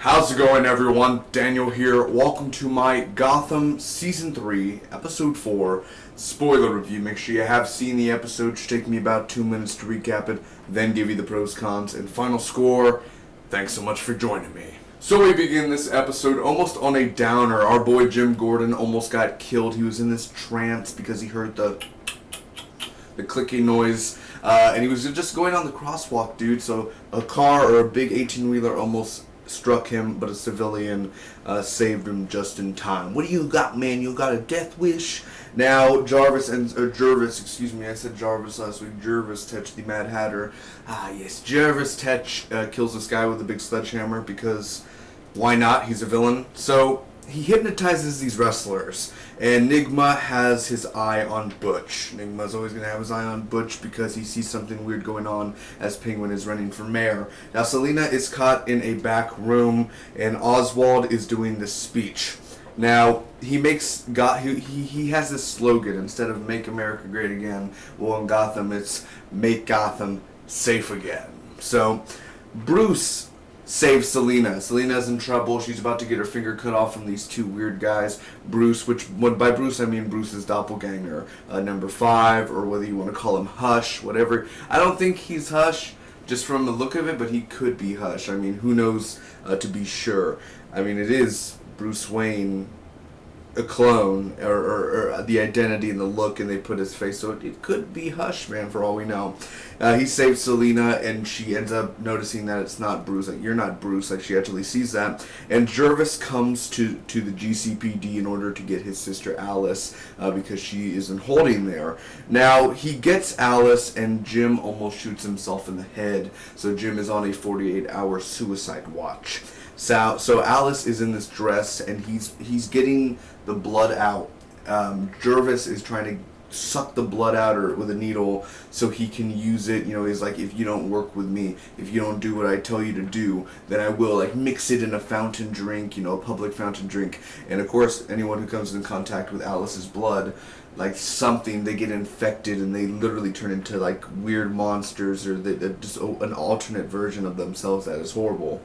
How's it going, everyone? Daniel here. Welcome to my Gotham Season 3, Episode 4 spoiler review. Make sure you have seen the episode. It should take me about 2 minutes to recap it, then give you the pros, cons, and final score. Thanks so much for joining me. So we begin this episode almost on a downer. Our boy Jim Gordon almost got killed. He was in this trance because he heard the clicking noise. And he was just going on the crosswalk, dude. So a car or a big 18-wheeler almost struck him, but a civilian saved him just in time. What do you got, man? You got a death wish? Now, Jervis, excuse me, I said Jarvis last week. Jervis Tetch, the Mad Hatter. Ah, yes, Jervis Tetch kills this guy with a big sledgehammer because why not? He's a villain. So he hypnotizes these wrestlers, and Nigma has his eye on Butch. Nigma's always going to have his eye on Butch because he sees something weird going on as Penguin is running for mayor. Now, Selina is caught in a back room, and Oswald is doing this speech. Now, he has this slogan, instead of Make America Great Again, well, in Gotham, it's Make Gotham Safe Again. So, Bruce saves Selina. Selina's in trouble. She's about to get her finger cut off from these two weird guys. Bruce, by Bruce I mean Bruce's doppelganger, number 5, or whether you want to call him Hush, whatever. I don't think he's Hush, just from the look of it, but he could be Hush. I mean, who knows to be sure. I mean, it is Bruce Wayne, a clone, or the identity and the look, and they put his face, so it could be Hush, man, for all we know. He saves Selina, and she ends up noticing that it's not Bruce. Like, you're not Bruce. Like, she actually sees that. And Jervis comes to the GCPD in order to get his sister Alice, because she is in holding there. Now, he gets Alice, and Jim almost shoots himself in the head, so Jim is on a 48-hour suicide watch. So Alice is in this dress, and he's getting the blood out. Jervis is trying to suck the blood out with a needle so he can use it. You know, he's like, if you don't work with me, if you don't do what I tell you to do, then I will, like, mix it in a fountain drink, you know, a public fountain drink. And of course, anyone who comes in contact with Alice's blood, like something, they get infected and they literally turn into like weird monsters, or just an alternate version of themselves that is horrible.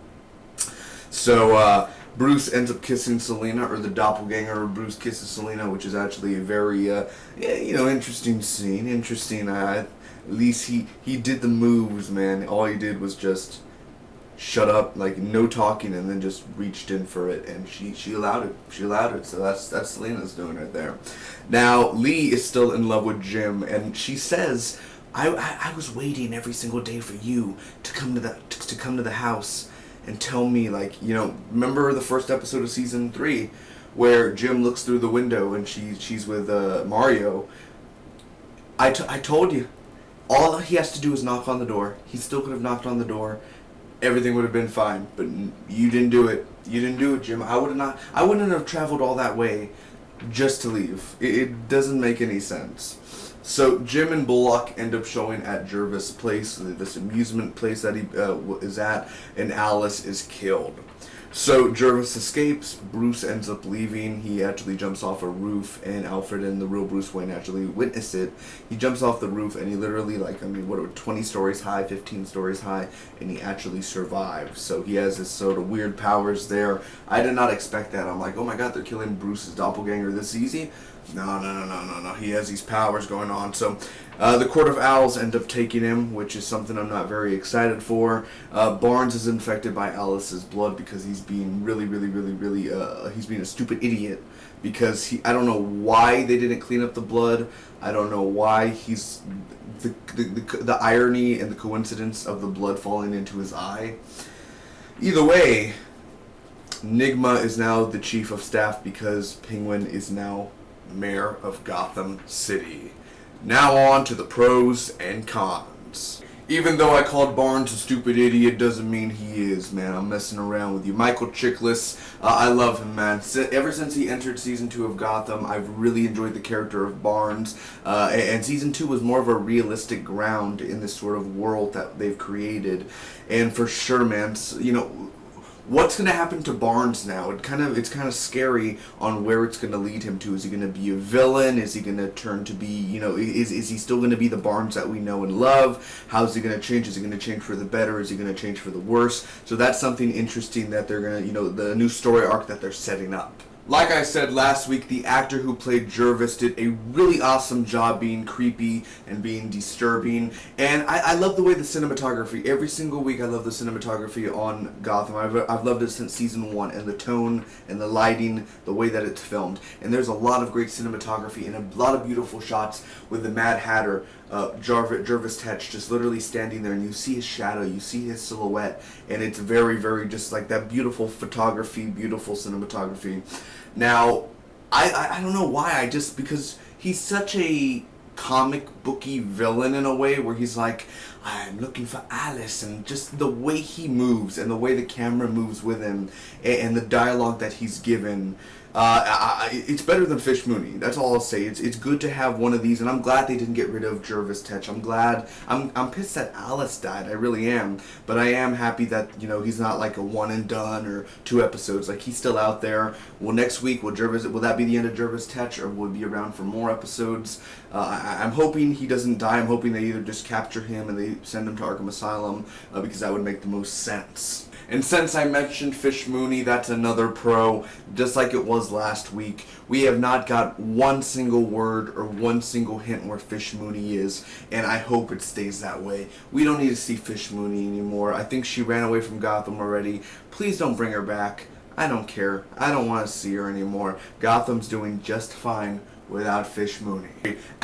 So, Bruce ends up kissing Selina, or the doppelganger of Bruce kisses Selina, which is actually a very, interesting scene. Interesting, at least he did the moves, man. All he did was just shut up, like, no talking, and then just reached in for it, and she allowed it. She allowed it, so that's Selina's doing right there. Now, Lee is still in love with Jim, and she says, I was waiting every single day for you to come to the house and tell me, like, you know, remember the first episode of Season 3 where Jim looks through the window and she's with Mario? I told you. All he has to do is knock on the door. He still could have knocked on the door. Everything would have been fine. But you didn't do it. You didn't do it, Jim. I wouldn't have traveled all that way just to leave. It doesn't make any sense. So Jim and Bullock end up showing at Jervis' place, this amusement place that he is at, and Alice is killed. So Jervis escapes, Bruce ends up leaving, he actually jumps off a roof, and Alfred and the real Bruce Wayne actually witness it. He jumps off the roof, and he literally, 20 stories high, 15 stories high, and he actually survives. So he has this sort of weird powers there. I did not expect that. I'm like, oh my god, they're killing Bruce's doppelganger this easy? No. He has these powers going on. So the Court of Owls end up taking him, which is something I'm not very excited for. Barnes is infected by Alice's blood because he's being really, he's being a stupid idiot. Because I don't know why they didn't clean up the blood. I don't know why he's the irony and the coincidence of the blood falling into his eye. Either way, Nigma is now the chief of staff because Penguin is now mayor of Gotham City. Now on to the pros and cons. Even though I called Barnes a stupid idiot, doesn't mean he is, man. I'm messing around with you. Michael Chiklis, I love him, man. Ever since he entered Season 2 of Gotham, I've really enjoyed the character of Barnes. And Season 2 was more of a realistic ground in this sort of world that they've created. And for sure, man, you know, What's going to happen to Barnes now? It's kind of scary on where it's going to lead him to. Is he going to be a villain? Is he going to turn to be, is he still going to be the Barnes that we know and love? How's he going to change? Is he going to change for the better? Is he going to change for the worse? So that's something interesting that they're going to, the new story arc that they're setting up. Like I said last week, the actor who played Jervis did a really awesome job being creepy and being disturbing. And I love the way the cinematography, every single week I love the cinematography on Gotham. I've loved it since season 1, and the tone and the lighting, the way that it's filmed. And there's a lot of great cinematography and a lot of beautiful shots with the Mad Hatter, Jervis Tetch, just literally standing there, and you see his shadow, you see his silhouette, and it's very, very just like that beautiful photography, beautiful cinematography. Now, I don't know why, because he's such a comic booky villain in a way, where he's like, I'm looking for Alice, and just the way he moves and the way the camera moves with him and the dialogue that he's given, it's better than Fish Mooney. That's all I'll say. It's good to have one of these, and I'm glad they didn't get rid of Jervis Tetch. I'm pissed that Alice died. I really am, but I am happy that he's not like a one and done or 2 episodes. Like, he's still out there. Well, next week will that be the end of Jervis Tetch, or will he be around for more episodes? I'm hoping he doesn't die. I'm hoping they either just capture him and they send him to Arkham Asylum, because that would make the most sense. And since I mentioned Fish Mooney, that's another pro, just like it was last week. We have not got one single word or one single hint where Fish Mooney is, and I hope it stays that way. We don't need to see Fish Mooney anymore. I think she ran away from Gotham already. Please don't bring her back. I don't care. I don't want to see her anymore. Gotham's doing just fine without Fish Mooney.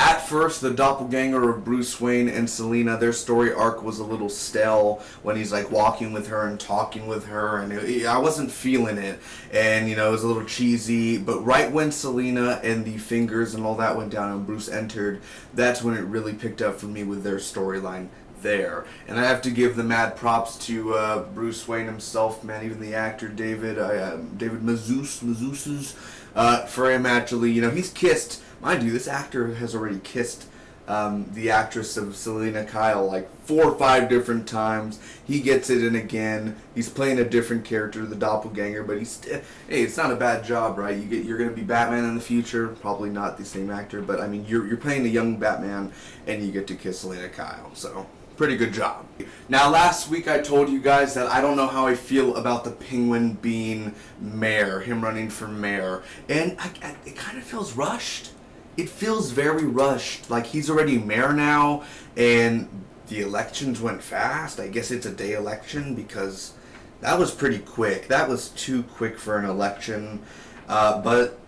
At first, the doppelganger of Bruce Wayne and Selina, their story arc was a little stale when he's like walking with her and talking with her, and I wasn't feeling it, and it was a little cheesy. But right when Selina and the fingers and all that went down and Bruce entered, that's when it really picked up for me with their storyline there. And I have to give the mad props to Bruce Wayne himself, man, even the actor David Mazouz, for him actually, he's kissed, mind you, this actor has already kissed the actress of Selina Kyle like 4 or 5 different times. He gets it in again. He's playing a different character, the doppelganger, but hey, it's not a bad job, right? You're going to be Batman in the future, probably not the same actor, but I mean, you're playing a young Batman, and you get to kiss Selina Kyle, so pretty good job. Now, last week I told you guys that I don't know how I feel about the Penguin being mayor, him running for mayor, and it kind of feels rushed. It feels very rushed, like he's already mayor now, and the elections went fast. I guess it's a day election, because that was pretty quick. That was too quick for an election, but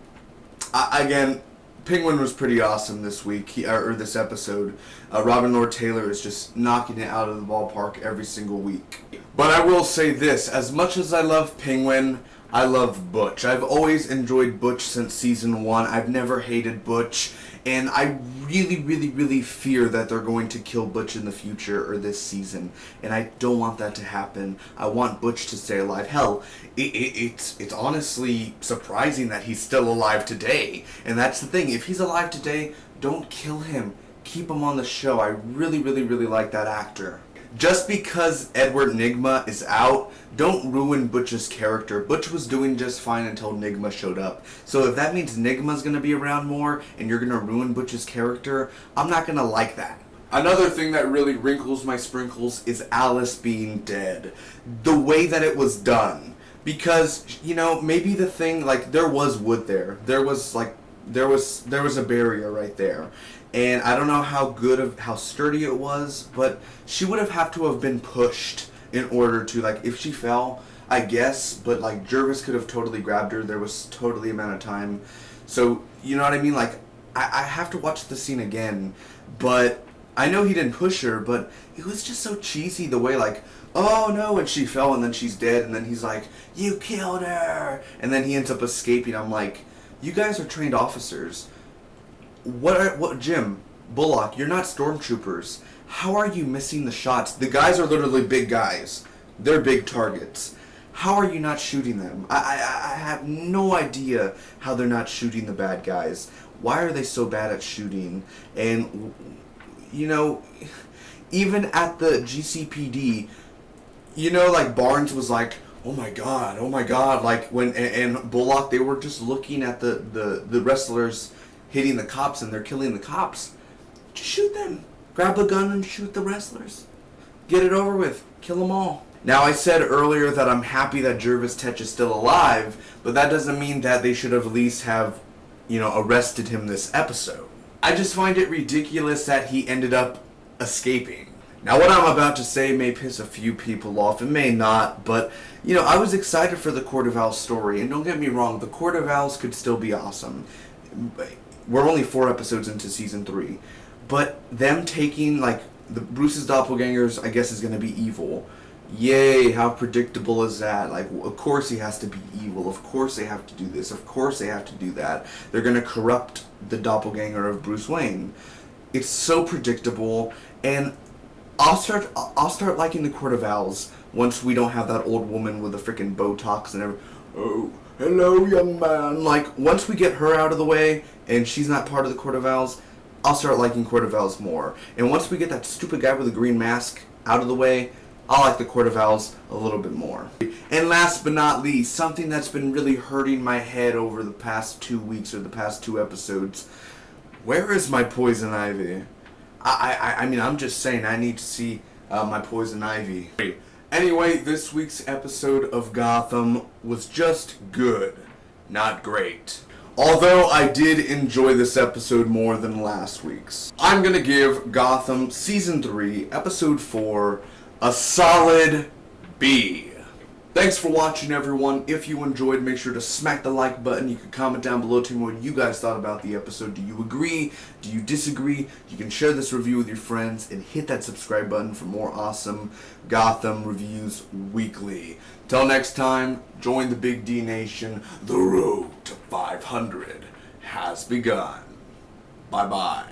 again, Penguin was pretty awesome this week, or this episode. Robin Lord Taylor is just knocking it out of the ballpark every single week. But I will say this, as much as I love Penguin, I love Butch. I've always enjoyed Butch since season 1. I've never hated Butch, and I really, really, really fear that they're going to kill Butch in the future or this season, and I don't want that to happen. I want Butch to stay alive. Hell, it's honestly surprising that he's still alive today, and that's the thing. If he's alive today, don't kill him. Keep him on the show. I really, really, really like that actor. Just because Edward Nygma is out, don't ruin Butch's character. Butch was doing just fine until Nygma showed up. So if that means Nygma's going to be around more and you're going to ruin Butch's character, I'm not going to like that. Another thing that really wrinkles my sprinkles is Alice being dead. The way that it was done. Because, maybe the thing, like, there was wood there. There was a barrier right there. And I don't know how sturdy it was, but she would have to have been pushed in order to, like, if she fell, I guess, but like Jervis could have totally grabbed her. There was totally amount of time. So, you know what I mean? Like, I have to watch the scene again, but I know he didn't push her, but it was just so cheesy the way, like, oh no, and she fell and then she's dead, and then he's like, you killed her, and then he ends up escaping. I'm like, you guys are trained officers. What, Jim, Bullock, you're not stormtroopers. How are you missing the shots? The guys are literally big guys. They're big targets. How are you not shooting them? I have no idea how they're not shooting the bad guys. Why are they so bad at shooting? And, even at the GCPD, like Barnes was like, oh my god, like when and Bullock, they were just looking at the wrestlers hitting the cops and they're killing the cops. Just shoot them. Grab a gun and shoot the wrestlers. Get it over with. Kill them all. Now, I said earlier that I'm happy that Jervis Tetch is still alive, but that doesn't mean that they should have at least have, arrested him this episode. I just find it ridiculous that he ended up escaping. Now, what I'm about to say may piss a few people off. It may not, but, I was excited for the Court of Owls story. And don't get me wrong, the Court of Owls could still be awesome. We're only 4 episodes into Season 3. But them taking, Bruce's doppelgangers, I guess, is going to be evil. Yay, how predictable is that? Of course he has to be evil. Of course they have to do this. Of course they have to do that. They're going to corrupt the doppelganger of Bruce Wayne. It's so predictable, and I'll start liking the Court of Owls once we don't have that old woman with the freaking Botox and everything. Oh, hello, young man. Once we get her out of the way and she's not part of the Court of Owls, I'll start liking Court of Owls more. And once we get that stupid guy with the green mask out of the way, I'll like the Court of Owls a little bit more. And last but not least, something that's been really hurting my head over the past 2 weeks or the past 2 episodes. Where is my Poison Ivy? I mean, I'm just saying, I need to see my Poison Ivy. Anyway, this week's episode of Gotham was just good, not great. Although I did enjoy this episode more than last week's. I'm gonna give Gotham Season 3, Episode 4, a solid B. Thanks for watching, everyone. If you enjoyed, make sure to smack the like button. You can comment down below, tell me what you guys thought about the episode. Do you agree? Do you disagree? You can share this review with your friends and hit that subscribe button for more awesome Gotham reviews weekly. Till next time, join the Big D Nation. The road to 500 has begun. Bye-bye.